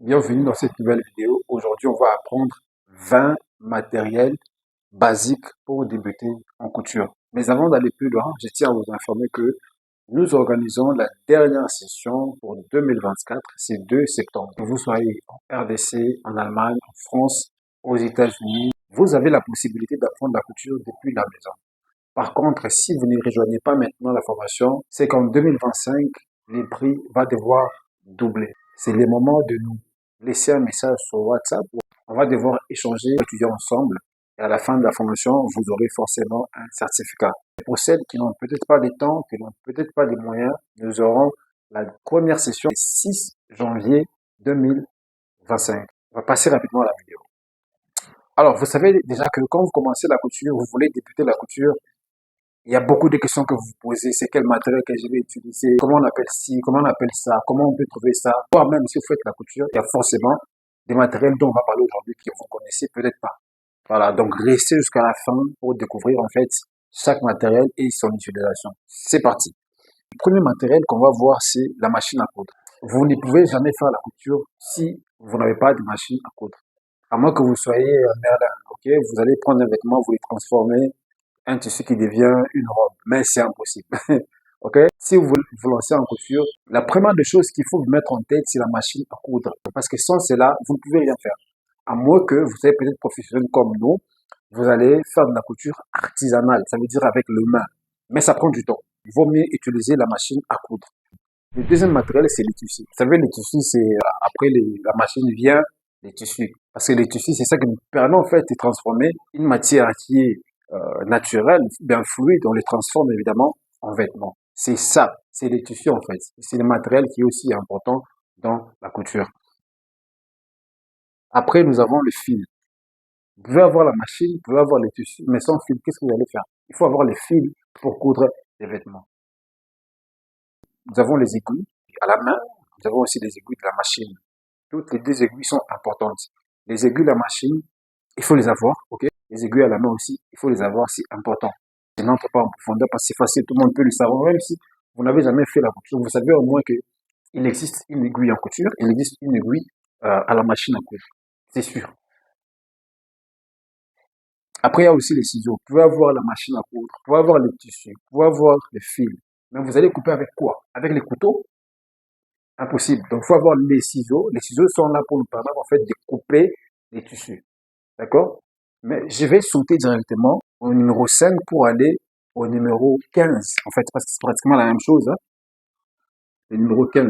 Bienvenue dans cette nouvelle vidéo. Aujourd'hui, on va apprendre 20 matériels basiques pour débuter en couture. Mais avant d'aller plus loin, je tiens à vous informer que nous organisons la dernière session pour 2024, c'est 2 septembre. Que vous soyez en RDC, en Allemagne, en France, aux États-Unis, vous avez la possibilité d'apprendre la couture depuis la maison. Par contre, si vous ne rejoignez pas maintenant la formation, c'est qu'en 2025, les prix vont devoir doubler. C'est le moment de nous laisser un message sur WhatsApp. On va devoir échanger, étudier ensemble. Et à la fin de la formation, vous aurez forcément un certificat. Pour celles qui n'ont peut-être pas le temps, qui n'ont peut-être pas les moyens, nous aurons la première session le 6 janvier 2025. On va passer rapidement à la vidéo. Alors, vous savez déjà que quand vous commencez la couture, vous voulez débuter la couture, il y a beaucoup de questions que vous vous posez. C'est quel matériel que je vais utiliser? Comment on appelle ci? Comment on appelle ça? Comment on peut trouver ça? Voire même si vous faites la couture, il y a forcément des matériels dont on va parler aujourd'hui que vous connaissez peut-être pas. Voilà. Donc, restez jusqu'à la fin pour découvrir, en fait, chaque matériel et son utilisation. C'est parti. Le premier matériel qu'on va voir, c'est la machine à coudre. Vous ne pouvez jamais faire la couture si vous n'avez pas de machine à coudre. À moins que vous soyez Merlin, ok? Vous allez prendre un vêtement, vous le transformez un tissu qui devient une robe, mais c'est impossible. Ok? Si vous vous lancez en couture, la première des choses qu'il faut vous mettre en tête, c'est la machine à coudre. Parce que sans cela, vous ne pouvez rien faire. À moins que vous soyez peut-être professionnel comme nous, vous allez faire de la couture artisanale, ça veut dire avec le main. Mais ça prend du temps. Il vaut mieux utiliser la machine à coudre. Le deuxième matériel, c'est les tissus. Vous savez, les tissus, c'est après la machine vient les tissus. Parce que les tissus, c'est ça qui nous permet en fait de transformer une matière qui est naturelle, bien fluide, on les transforme évidemment en vêtements. C'est ça, c'est les tissus en fait. C'est le matériel qui est aussi important dans la couture. Après, nous avons le fil. Vous pouvez avoir la machine, vous pouvez avoir les tissus, mais sans fil, qu'est-ce que vous allez faire? Il faut avoir les fils pour coudre les vêtements. Nous avons les aiguilles à la main, nous avons aussi les aiguilles de la machine. Toutes les deux aiguilles sont importantes. Les aiguilles de la machine, il faut les avoir, ok? Les aiguilles à la main aussi, il faut les avoir, c'est important. Je n'entre pas en profondeur parce que c'est facile, tout le monde peut le savoir, même si vous n'avez jamais fait la couture. Vous savez au moins qu'il existe une aiguille en couture, il existe une aiguille à la machine à coudre. C'est sûr. Après, il y a aussi les ciseaux. Vous pouvez avoir la machine à coudre, vous pouvez avoir les tissus, vous pouvez avoir les fils. Mais vous allez couper avec quoi? Avec les couteaux? Impossible. Donc, il faut avoir les ciseaux. Les ciseaux sont là pour nous permettre, en fait, de couper les tissus. D'accord? Mais je vais sauter directement au numéro 5 pour aller au numéro 15. En fait, parce que c'est pratiquement la même chose, hein. Le numéro 15.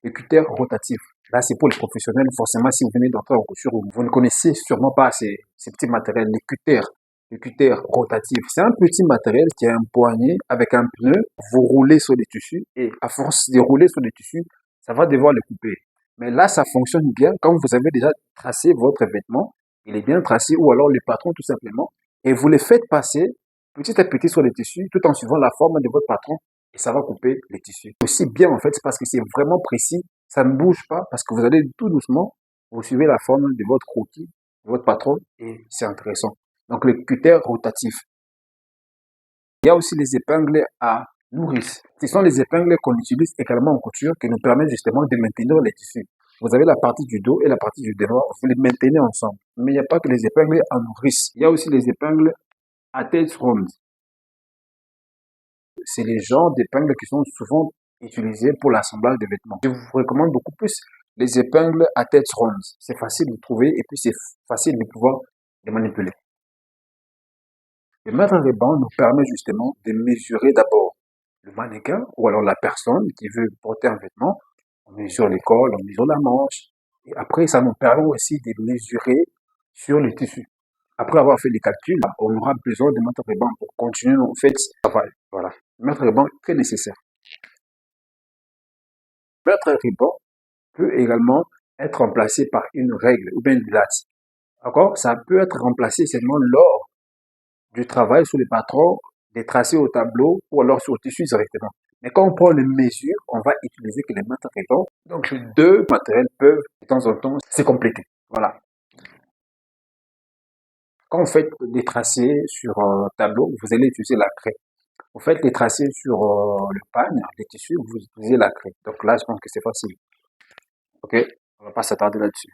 Le cutter rotatif. Là, c'est pour les professionnels. Forcément, si vous venez d'entrer en couture, vous ne connaissez sûrement pas ces petits matériels. Le cutter rotatif. C'est un petit matériel qui a un poignet avec un pneu. Vous roulez sur les tissus et à force de rouler sur les tissus, ça va devoir le couper. Mais là, ça fonctionne bien quand vous avez déjà tracé votre vêtement. Il est bien tracé ou alors le patron tout simplement. Et vous le faites passer petit à petit sur les tissus tout en suivant la forme de votre patron et ça va couper les tissus. Aussi bien en fait, c'est parce que c'est vraiment précis, ça ne bouge pas parce que vous allez tout doucement, vous suivez la forme de votre croquis, de votre patron et c'est intéressant. Donc le cutter rotatif. Il y a aussi les épingles à nourrice. Ce sont les épingles qu'on utilise également en couture qui nous permettent justement de maintenir les tissus. Vous avez la partie du dos et la partie du devant, vous les maintenez ensemble. Mais il n'y a pas que les épingles à nourrice. Il y a aussi les épingles à tête ronde. C'est les genres d'épingles qui sont souvent utilisés pour l'assemblage des vêtements. Je vous recommande beaucoup plus les épingles à tête ronde. C'est facile de trouver et puis c'est facile de pouvoir les manipuler. Le mètre ruban nous permet justement de mesurer d'abord le mannequin ou alors la personne qui veut porter un vêtement. On mesure le col, on mesure la manche. Et après, ça nous permet aussi de mesurer sur le tissu. Après avoir fait les calculs, on aura besoin de mètre ruban pour continuer en fait ce travail. Voilà. Le mètre ruban est très nécessaire. Le mètre ruban peut également être remplacé par une règle ou bien une latte. D'accord? Ça peut être remplacé seulement lors du travail sur les patrons, des tracés au tableau ou alors sur le tissu directement. Mais quand on prend les mesures, on va utiliser que les matériaux. Donc, les deux matériels peuvent de temps en temps se compléter. Voilà. Quand vous faites des tracés sur un tableau, vous allez utiliser la craie. Vous faites les tracés sur le pagne, les tissus, vous utilisez la craie. Donc là, je pense que c'est facile. Ok, on va pas s'attarder là-dessus.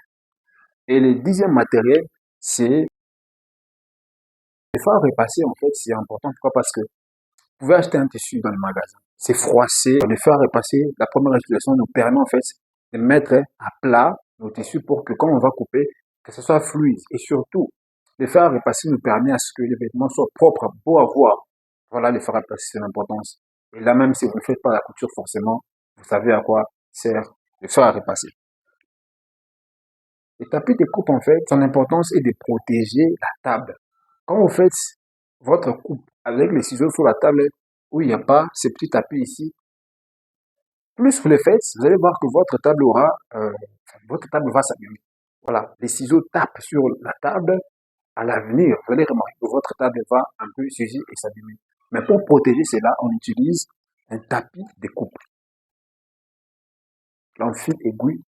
Et le dixième matériel, c'est le fer à repasser. En fait, c'est important. Pourquoi? Parce que vous pouvez acheter un tissu dans le magasin. C'est froissé. Le fer à repasser, la première utilisation nous permet en fait de mettre à plat nos tissus pour que quand on va couper, que ce soit fluide. Et surtout, le fer à repasser nous permet à ce que les vêtements soient propres, beaux à voir. Voilà, le fer à repasser, c'est l'importance. Et là, même si vous ne faites pas la couture forcément, vous savez à quoi sert le fer à repasser. Le tapis de coupe, en fait, son importance est de protéger la table. Quand vous faites votre coupe avec les ciseaux sur la table, où il n'y a pas ces petits tapis ici, plus vous le faites, vous allez voir que votre table va s'abîmer. Voilà, les ciseaux tapent sur la table. À l'avenir, vous allez remarquer que votre table va un peu s'user et s'abîmer. Mais pour protéger cela, on utilise un tapis de coupe. L'enfil aiguille,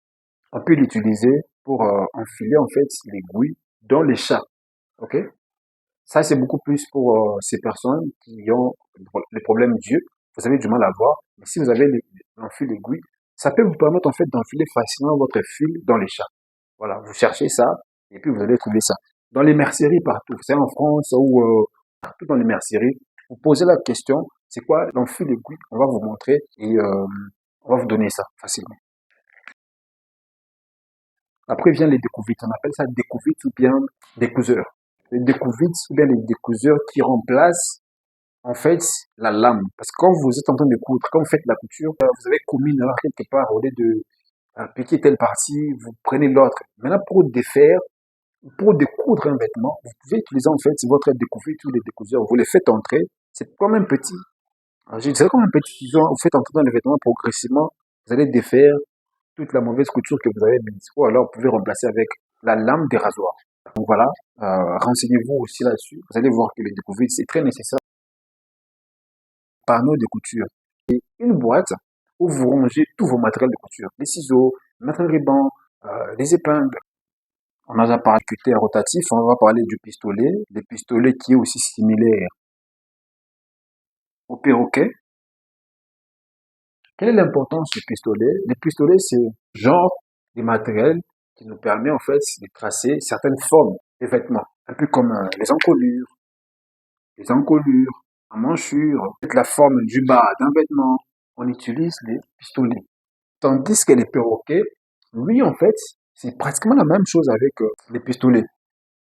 on peut l'utiliser pour enfiler en fait l'aiguille dans les chats. Ok? Ça, c'est beaucoup plus pour ces personnes qui ont les problèmes d'yeux. Vous avez du mal à voir. Mais si vous avez l'enfil aiguille, ça peut vous permettre en fait d'enfiler facilement votre fil dans les chats. Voilà, vous cherchez ça et puis vous allez trouver ça. Dans les merceries partout, c'est en France ou partout dans les merceries, vous posez la question, c'est quoi l'enfil aiguille? On va vous montrer et on va vous donner ça facilement. Après vient les découvertes. On appelle ça découverte ou bien découseur. Les découvertes ou bien les découseurs qui remplacent en fait la lame. Parce que quand vous êtes en train de coudre, quand vous faites la couture, vous avez commis une erreur quelque part au lieu de piquer telle partie, vous prenez l'autre. Maintenant, pour défaire, pour découdre un vêtement, vous pouvez utiliser en fait votre découverte ou les découseurs. Vous les faites entrer. C'est comme un petit, je dirais comme un petit ciseau. Vous faites entrer dans le vêtement progressivement. Vous allez défaire toute la mauvaise couture que vous avez mise. Ou alors, vous pouvez remplacer avec la lame des rasoirs. Donc voilà, renseignez-vous aussi là-dessus. Vous allez voir que les découvertes, c'est très nécessaire. Panneau de couture. Et une boîte où vous rangez tous vos matériels de couture. Les ciseaux, le matériel ruban, les épingles. On a déjà parlé du cutter rotatif, on va parler du pistolet. Le pistolet qui est aussi similaire au perroquet. Quelle est l'importance du pistolet? Le pistolet, c'est le genre de matériel qui nous permet en fait de tracer certaines formes des vêtements. Un peu comme les encolures, la manchure, la forme du bas d'un vêtement. On utilise les pistolets. Tandis que les perroquets, lui, en fait, c'est pratiquement la même chose avec les pistolets.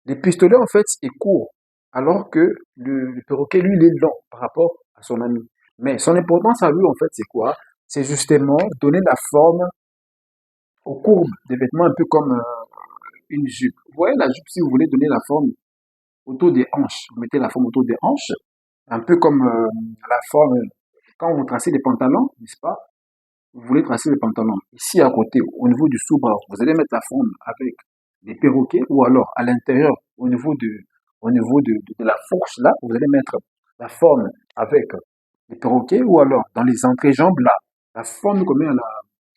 Les pistolets, en fait, est court, alors que le perroquet, lui, il est long par rapport à son ami. Mais son importance à lui, en fait, c'est quoi? C'est justement donner la forme aux courbes des vêtements, un peu comme une jupe. Vous voyez la jupe, si vous voulez donner la forme autour des hanches, vous mettez la forme autour des hanches, un peu comme la forme, quand vous tracez les pantalons, n'est-ce pas? Vous voulez tracer le pantalon. Ici, à côté, au niveau du sous-bras, vous allez mettre la forme avec des perroquets ou alors à l'intérieur, au niveau de la fourche, là, vous allez mettre la forme avec des perroquets ou alors dans les entrejambes, là, la forme qu'on met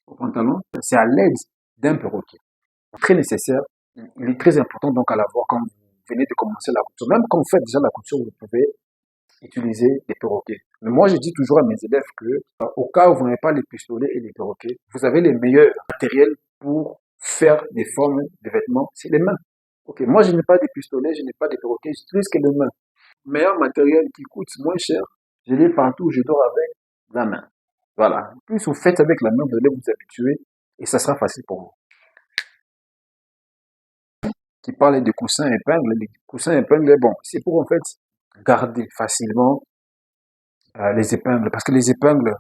au pantalon, c'est à l'aide d'un perroquet. Très nécessaire. Il est très important donc à l'avoir quand vous venez de commencer la couture. Même quand vous faites déjà la couture, vous pouvez utiliser des perroquets. Mais moi, je dis toujours à mes élèves que, au cas où vous n'avez pas les pistolets et les perroquets, vous avez les meilleurs matériels pour faire des formes de vêtements, c'est les mains. Ok, moi, je n'ai pas de pistolets, je n'ai pas de perroquets, j'utilise que les mains. Meilleur matériel qui coûte moins cher, je l'ai partout, je dors avec la main. Voilà. Plus vous faites avec la main, vous allez vous habituer et ça sera facile pour vous. Qui parle de coussins épingles, les coussins épingles, bon, c'est pour en fait garder facilement les épingles, parce que les épingles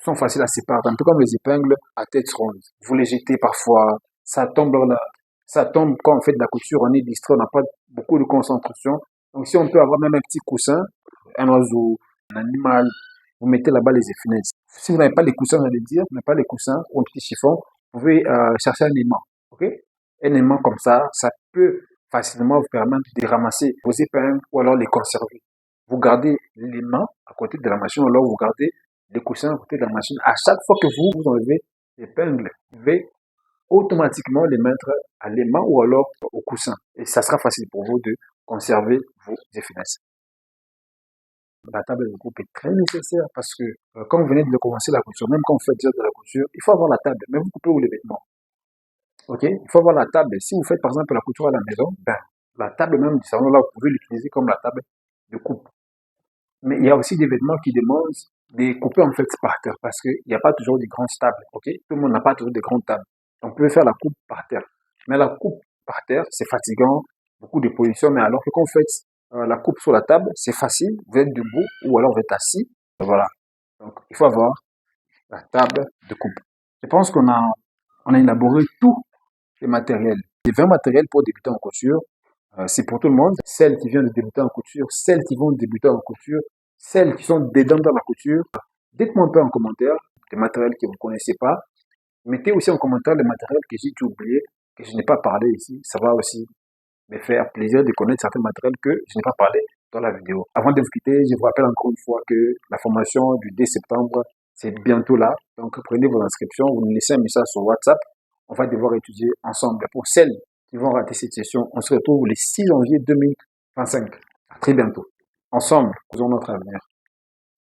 sont faciles à séparer, un peu comme les épingles à tête ronde. Vous les jetez parfois, ça tombe là, ça tombe quand on fait de la couture, on est distrait, on n'a pas beaucoup de concentration. Donc si on peut avoir même un petit coussin, un oiseau, un animal, vous mettez là-bas les effinettes. Si vous n'avez pas les coussins, j'allais dire, vous n'avez pas les coussins ou un petit chiffon, vous pouvez chercher un aimant. Ok? Un aimant comme ça peut facilement vous permettre de ramasser vos épingles ou alors les conserver. Vous gardez l'aimant à côté de la machine, ou alors vous gardez les coussins à côté de la machine. À chaque fois que vous enlevez l'épingle, vous devez automatiquement les mettre à l'aimant ou alors au coussin. Et ça sera facile pour vous de conserver vos effinettes. La table de coupe est très nécessaire parce que quand vous venez de commencer la couture, même quand vous faites déjà de la couture, il faut avoir la table. Mais vous coupez où les vêtements? Ok? Il faut avoir la table. Si vous faites par exemple la couture à la maison, ben, la table même du salon là, vous pouvez l'utiliser comme la table de coupe. Mais il y a aussi des vêtements qui demandent de couper en fait par terre parce qu'il n'y a pas toujours de grandes tables. Ok? Tout le monde n'a pas toujours de grandes tables. Donc, vous pouvez faire la coupe par terre. Mais la coupe par terre, c'est fatigant, beaucoup de positions. Mais alors que quand vous faites la coupe sur la table, c'est facile. Vous êtes debout ou alors vous êtes assis. Voilà. Donc, il faut avoir la table de coupe. Je pense on a élaboré tous les matériels. Les 20 matériels pour débuter en couture. C'est pour tout le monde. Celles qui viennent de débuter en couture, celles qui vont débuter en couture, celles qui sont dedans dans la couture. Dites-moi un peu en commentaire les matériels que vous ne connaissez pas. Mettez aussi en commentaire les matériels que j'ai oubliés, que je n'ai pas parlé ici. Ça va aussi me faire plaisir de connaître certains matériels que je n'ai pas parlé dans la vidéo. Avant de vous quitter, je vous rappelle encore une fois que la formation du 10 septembre, c'est bientôt là. Donc, prenez vos inscriptions, vous nous laissez un message sur WhatsApp. On va devoir étudier ensemble. Pour celles qui vont rater cette session, on se retrouve le 6 janvier 2025. À très bientôt. Ensemble, faisons notre avenir.